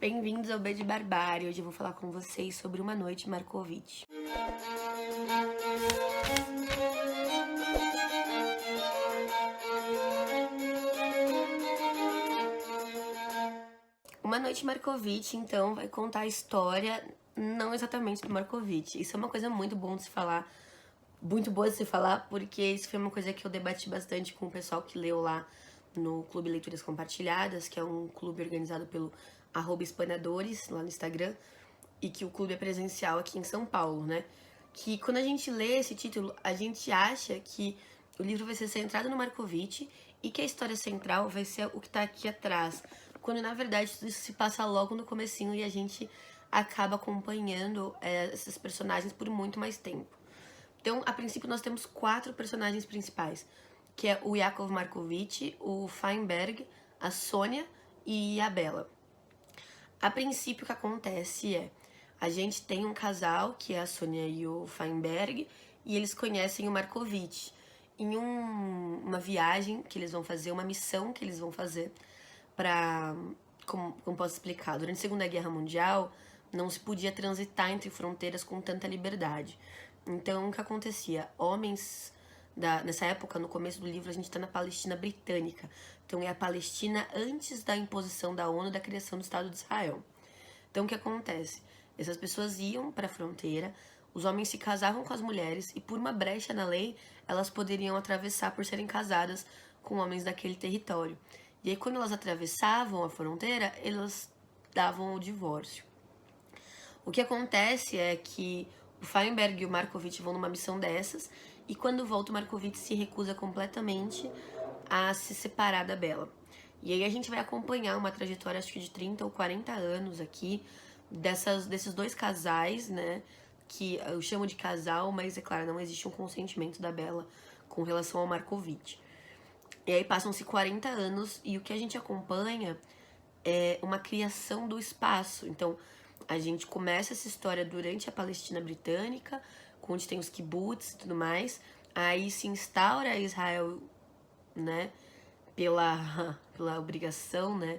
Bem-vindos ao B de Barbárie. Hoje eu vou falar com vocês sobre Uma Noite Markovitch. Uma Noite Markovitch, então, vai contar a história, não exatamente do Markovitch. Isso é uma coisa muito boa de se falar, porque isso foi uma coisa que eu debati bastante com o pessoal que leu lá no Clube Leituras Compartilhadas, que é um clube organizado pelo @Espanadores, lá no Instagram, e que o clube é presencial aqui em São Paulo, né? Que quando a gente lê esse título, a gente acha que o livro vai ser centrado no Markovitch e que a história central vai ser o que tá aqui atrás, quando na verdade isso se passa logo no comecinho e a gente acaba acompanhando esses personagens por muito mais tempo. Então, a princípio, nós temos 4 personagens principais, que é o Yakov Markovitch, o Feinberg, a Sônia e a Bela. A princípio, o que acontece é, a gente tem um casal, que é a Sônia e o Feinberg, e eles conhecem o Markovitch em uma viagem que eles vão fazer, uma missão que eles vão fazer para, como posso explicar, durante a Segunda Guerra Mundial não se podia transitar entre fronteiras com tanta liberdade. Então, o que acontecia? Homens, nessa época, no começo do livro, a gente está na Palestina Britânica. Então, é a Palestina antes da imposição da ONU da criação do Estado de Israel. Então, o que acontece? Essas pessoas iam para a fronteira, os homens se casavam com as mulheres e, por uma brecha na lei, elas poderiam atravessar por serem casadas com homens daquele território. E aí, quando elas atravessavam a fronteira, elas davam o divórcio. O que acontece é que o Feinberg e o Markovitch vão numa missão dessas, e quando volta o Markovitch se recusa completamente a se separar da Bela. E aí a gente vai acompanhar uma trajetória, acho que de 30 ou 40 anos aqui, desses dois casais, né, que eu chamo de casal, mas é claro, não existe um consentimento da Bela com relação ao Markovitch. E aí passam-se 40 anos e o que a gente acompanha é uma criação do espaço. Então, a gente começa essa história durante a Palestina Britânica, onde tem os kibbutz e tudo mais. Aí se instaura Israel, né, pela obrigação, né,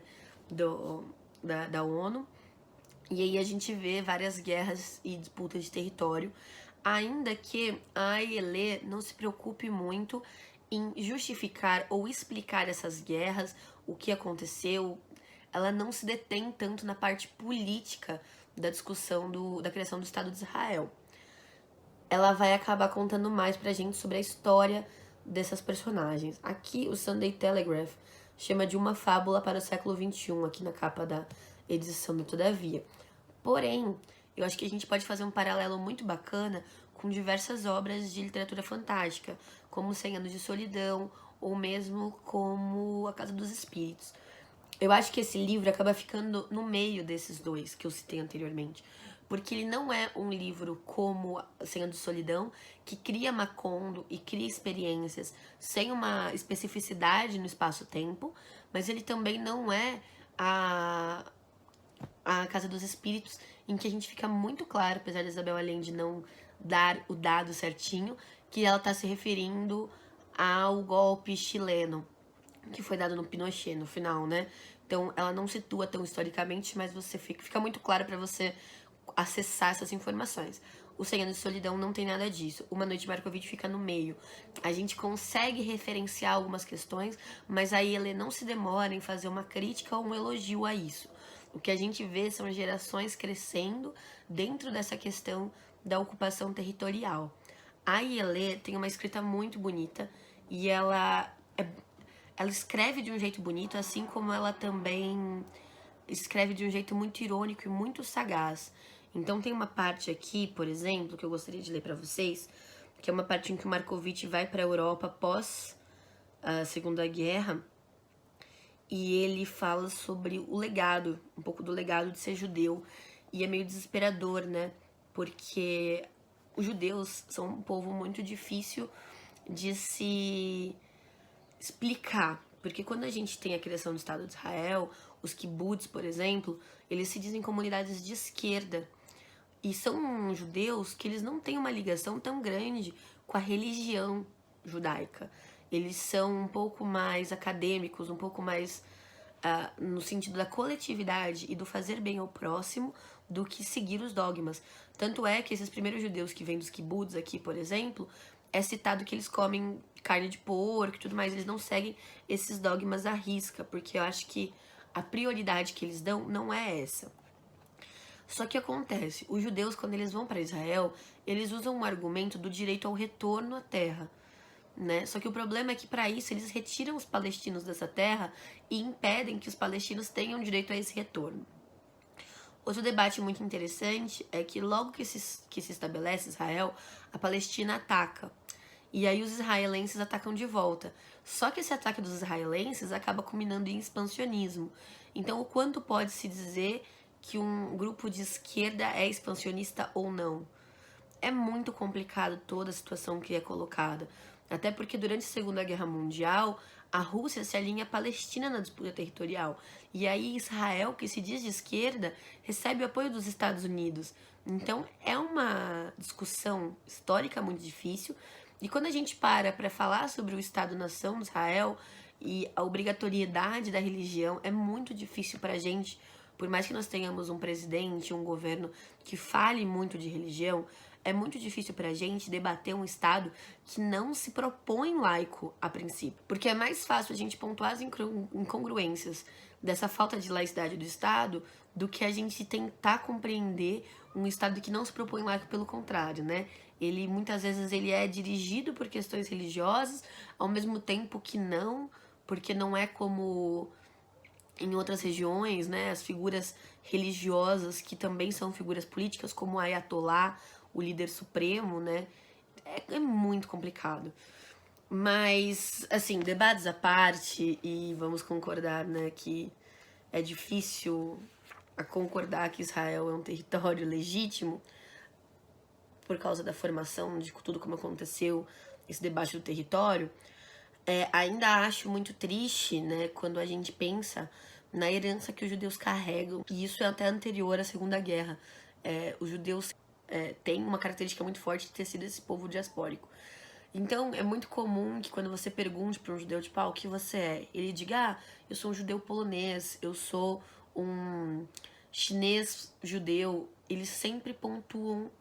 da ONU. E aí a gente vê várias guerras e disputas de território, ainda que a AELE não se preocupe muito em justificar ou explicar essas guerras, o que aconteceu. Ela não se detém tanto na parte política da discussão da criação do Estado de Israel. Ela vai acabar contando mais pra gente sobre a história dessas personagens. Aqui o Sunday Telegraph chama de Uma Fábula para o Século XXI, aqui na capa da edição do Todavia. Porém, eu acho que a gente pode fazer um paralelo muito bacana com diversas obras de literatura fantástica, como 100 Anos de Solidão, ou mesmo como A Casa dos Espíritos. Eu acho que esse livro acaba ficando no meio desses dois que eu citei anteriormente, porque ele não é um livro como Senha de Solidão, que cria Macondo e cria experiências sem uma especificidade no espaço-tempo, mas ele também não é a Casa dos Espíritos, em que a gente fica muito claro, apesar da Isabel Allende não dar o dado certinho, que ela está se referindo ao golpe chileno que foi dado no Pinochet no final, né? Então ela não situa tão historicamente, mas fica muito claro para você acessar essas informações. O 100 Anos de Solidão não tem nada disso. Uma Noite Markovitch fica no meio. A gente consegue referenciar algumas questões, mas aí ele não se demora em fazer uma crítica ou um elogio a isso. O que a gente vê são gerações crescendo dentro dessa questão da ocupação territorial. A Ielê tem uma escrita muito bonita e ela escreve de um jeito bonito, assim como ela também escreve de um jeito muito irônico e muito sagaz. Então tem uma parte aqui, por exemplo, que eu gostaria de ler para vocês, que é uma parte em que o Markovitch vai para a Europa após a Segunda Guerra, e ele fala sobre o legado, um pouco do legado de ser judeu, e é meio desesperador, né? Porque os judeus são um povo muito difícil de se explicar, porque quando a gente tem a criação do Estado de Israel, os kibbutz, por exemplo, eles se dizem comunidades de esquerda, e são judeus que eles não têm uma ligação tão grande com a religião judaica. Eles são um pouco mais acadêmicos, um pouco mais no sentido da coletividade e do fazer bem ao próximo do que seguir os dogmas. Tanto é que esses primeiros judeus que vêm dos kibbutz aqui, por exemplo, é citado que eles comem carne de porco e tudo mais, eles não seguem esses dogmas à risca, porque eu acho que a prioridade que eles dão não é essa. Só que acontece, os judeus, quando eles vão para Israel, eles usam um argumento do direito ao retorno à terra, né? Só que o problema é que para isso eles retiram os palestinos dessa terra e impedem que os palestinos tenham direito a esse retorno. Outro debate muito interessante é que logo que se estabelece Israel, a Palestina ataca. E aí os israelenses atacam de volta. Só que esse ataque dos israelenses acaba culminando em expansionismo. Então, o quanto pode se dizer que um grupo de esquerda é expansionista ou não? É muito complicado toda a situação que é colocada. Até porque durante a Segunda Guerra Mundial, a Rússia se alinha à Palestina na disputa territorial. E aí Israel, que se diz de esquerda, recebe o apoio dos Estados Unidos. Então é uma discussão histórica muito difícil. E quando a gente para falar sobre o Estado-nação de Israel e a obrigatoriedade da religião, é muito difícil para a gente, por mais que nós tenhamos um presidente, um governo que fale muito de religião, é muito difícil pra gente debater um Estado que não se propõe laico a princípio. Porque é mais fácil a gente pontuar as incongruências dessa falta de laicidade do Estado do que a gente tentar compreender um Estado que não se propõe laico, pelo contrário, né? Ele, muitas vezes, ele é dirigido por questões religiosas, ao mesmo tempo que não, porque não é como em outras regiões, né, as figuras religiosas que também são figuras políticas, como o Ayatollah, o líder supremo, né, é muito complicado. Mas, assim, debates à parte, e vamos concordar, né, que é difícil concordar que Israel é um território legítimo por causa da formação de tudo como aconteceu, esse debate do território. Ainda acho muito triste, né, quando a gente pensa na herança que os judeus carregam, e isso é até anterior à Segunda Guerra. Os judeus têm uma característica muito forte de ter sido esse povo diaspórico. Então, é muito comum que quando você pergunte para um judeu, tipo, o que você é? Ele diga, eu sou um judeu polonês, eu sou um chinês judeu. Eles sempre pontuam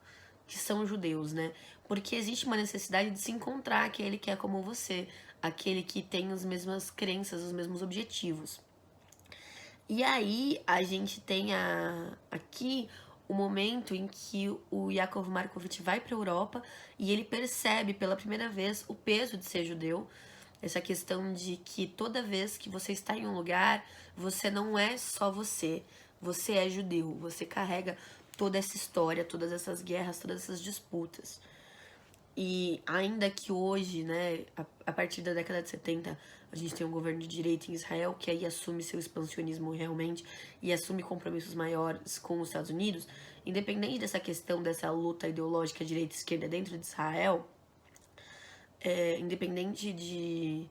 que são judeus, né? Porque existe uma necessidade de se encontrar aquele que é como você, aquele que tem as mesmas crenças, os mesmos objetivos. E aí a gente tem aqui o momento em que o Yakov Markovitch vai para a Europa e ele percebe pela primeira vez o peso de ser judeu, essa questão de que toda vez que você está em um lugar, você não é só você, você é judeu, você carrega toda essa história, todas essas guerras, todas essas disputas. E ainda que hoje, né, a partir da década de 70, a gente tem um governo de direita em Israel que aí assume seu expansionismo realmente e assume compromissos maiores com os Estados Unidos, independente dessa questão, dessa luta ideológica direita e esquerda dentro de Israel, independente de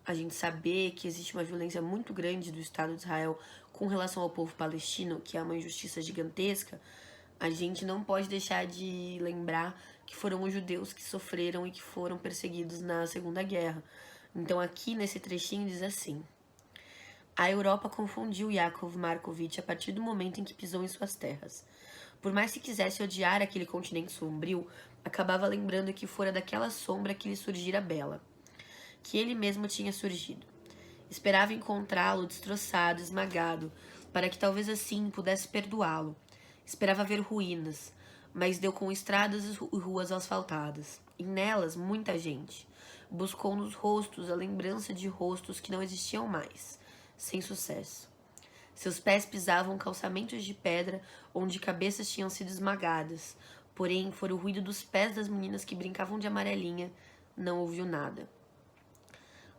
a gente saber que existe uma violência muito grande do Estado de Israel com relação ao povo palestino, que é uma injustiça gigantesca, a gente não pode deixar de lembrar que foram os judeus que sofreram e que foram perseguidos na Segunda Guerra. Então aqui nesse trechinho diz assim: a Europa confundiu Yakov Markovitch a partir do momento em que pisou em suas terras. Por mais que quisesse odiar aquele continente sombrio, acabava lembrando que fora daquela sombra que lhe surgira Bela, que ele mesmo tinha surgido. Esperava encontrá-lo destroçado, esmagado, para que talvez assim pudesse perdoá-lo. Esperava ver ruínas, mas deu com estradas e ruas asfaltadas, e nelas muita gente. Buscou nos rostos a lembrança de rostos que não existiam mais, sem sucesso. Seus pés pisavam calçamentos de pedra onde cabeças tinham sido esmagadas, porém, fora o ruído dos pés das meninas que brincavam de amarelinha, não ouviu nada.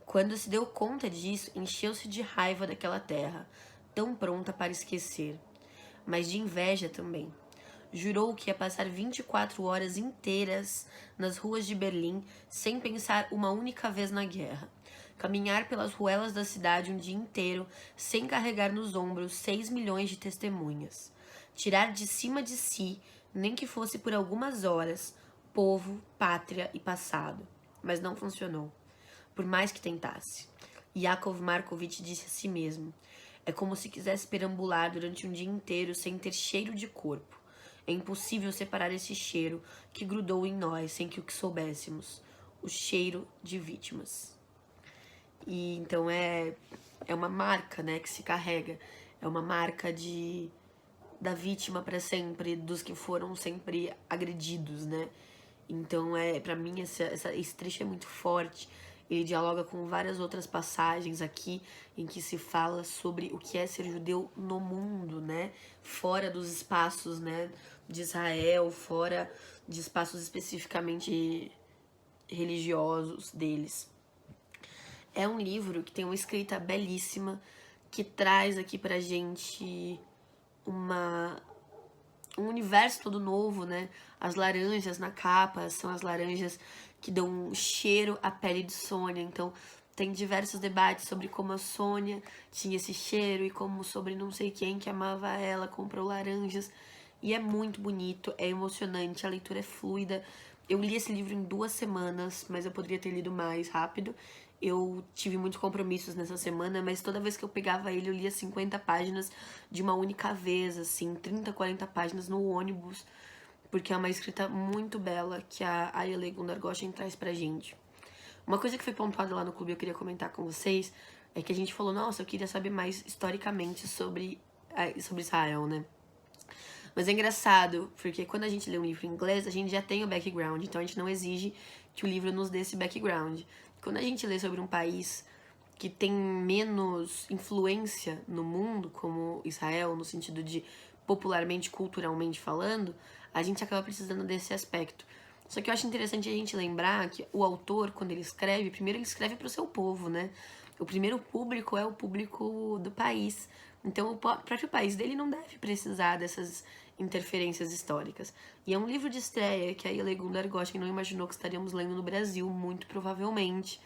Quando se deu conta disso, encheu-se de raiva daquela terra, tão pronta para esquecer, mas de inveja também. Jurou que ia passar 24 horas inteiras nas ruas de Berlim sem pensar uma única vez na guerra. Caminhar pelas ruelas da cidade um dia inteiro sem carregar nos ombros 6 milhões de testemunhas. Tirar de cima de si, nem que fosse por algumas horas, povo, pátria e passado. Mas não funcionou, por mais que tentasse. Yakov Markovitch disse a si mesmo: É como se quisesse perambular durante um dia inteiro sem ter cheiro de corpo. É impossível separar esse cheiro que grudou em nós sem que o que soubéssemos. O cheiro de vítimas. E então é uma marca, né, que se carrega. É uma marca da vítima para sempre, dos que foram sempre agredidos, né? Então, para mim, esse trecho é muito forte. Ele dialoga com várias outras passagens aqui em que se fala sobre o que é ser judeu no mundo, né? Fora dos espaços, né, de Israel, fora de espaços especificamente religiosos deles. É um livro que tem uma escrita belíssima, que traz aqui pra gente um universo todo novo, né? As laranjas na capa são as laranjas que dão um cheiro à pele de Sônia. Então, tem diversos debates sobre como a Sônia tinha esse cheiro e como sobre não sei quem que amava ela comprou laranjas. E é muito bonito, é emocionante, a leitura é fluida. Eu li esse livro em 2 semanas, mas eu poderia ter lido mais rápido. Eu tive muitos compromissos nessa semana, mas toda vez que eu pegava ele, eu lia 50 páginas de uma única vez, assim, 30, 40 páginas no ônibus, porque é uma escrita muito bela que a Ayala Gundargochen traz pra gente. Uma coisa que foi pontuada lá no clube, eu queria comentar com vocês, é que a gente falou, nossa, eu queria saber mais historicamente sobre Israel, né? Mas é engraçado, porque quando a gente lê um livro em inglês, a gente já tem o background, então a gente não exige que o livro nos dê esse background. Quando a gente lê sobre um país que tem menos influência no mundo, como Israel, no sentido de popularmente, culturalmente falando, a gente acaba precisando desse aspecto. Só que eu acho interessante a gente lembrar que o autor, quando ele escreve, primeiro ele escreve para o seu povo, né? O primeiro público é o público do país. Então, o próprio país dele não deve precisar dessas interferências históricas. E é um livro de estreia que a Ayala Gundargochen não imaginou que estaríamos lendo no Brasil, muito provavelmente.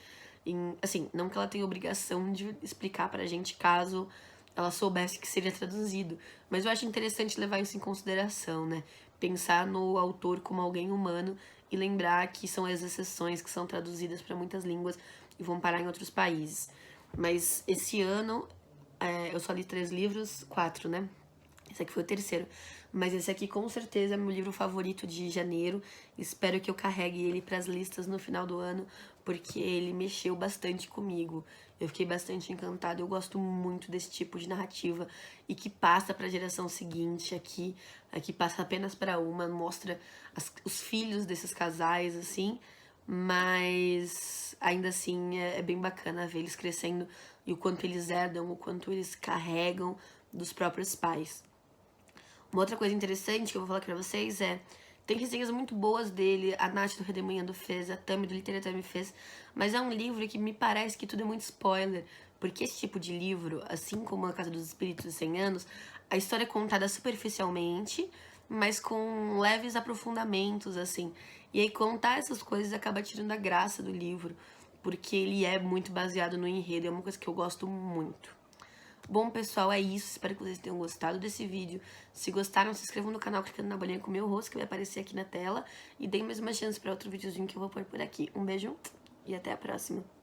Assim, não que ela tenha obrigação de explicar pra gente caso ela soubesse que seria traduzido. Mas eu acho interessante levar isso em consideração, né? Pensar no autor como alguém humano e lembrar que são as exceções que são traduzidas para muitas línguas e vão parar em outros países. Mas esse ano eu só li 3 livros, 4, né? Esse aqui foi o terceiro. Mas esse aqui com certeza é meu livro favorito de janeiro. Espero que eu carregue ele para as listas no final do ano, porque ele mexeu bastante comigo. Eu fiquei bastante encantada. Eu gosto muito desse tipo de narrativa e que passa para a geração seguinte aqui. Aqui passa apenas para uma, mostra os filhos desses casais, assim. Mas ainda assim é bem bacana ver eles crescendo e o quanto eles herdam, o quanto eles carregam dos próprios pais. Uma outra coisa interessante que eu vou falar aqui pra vocês tem resenhas muito boas dele, a Nath do Redemoinhando fez, a Tami do Literatami fez, mas é um livro que me parece que tudo é muito spoiler, porque esse tipo de livro, assim como A Casa dos Espíritos de 100 Anos, a história é contada superficialmente, mas com leves aprofundamentos, assim. E aí contar essas coisas acaba tirando a graça do livro, porque ele é muito baseado no enredo, é uma coisa que eu gosto muito. Bom, pessoal, é isso. Espero que vocês tenham gostado desse vídeo. Se gostaram, se inscrevam no canal clicando na bolinha com o meu rosto, que vai aparecer aqui na tela. E deem mais uma chance para outro videozinho que eu vou pôr por aqui. Um beijo e até a próxima.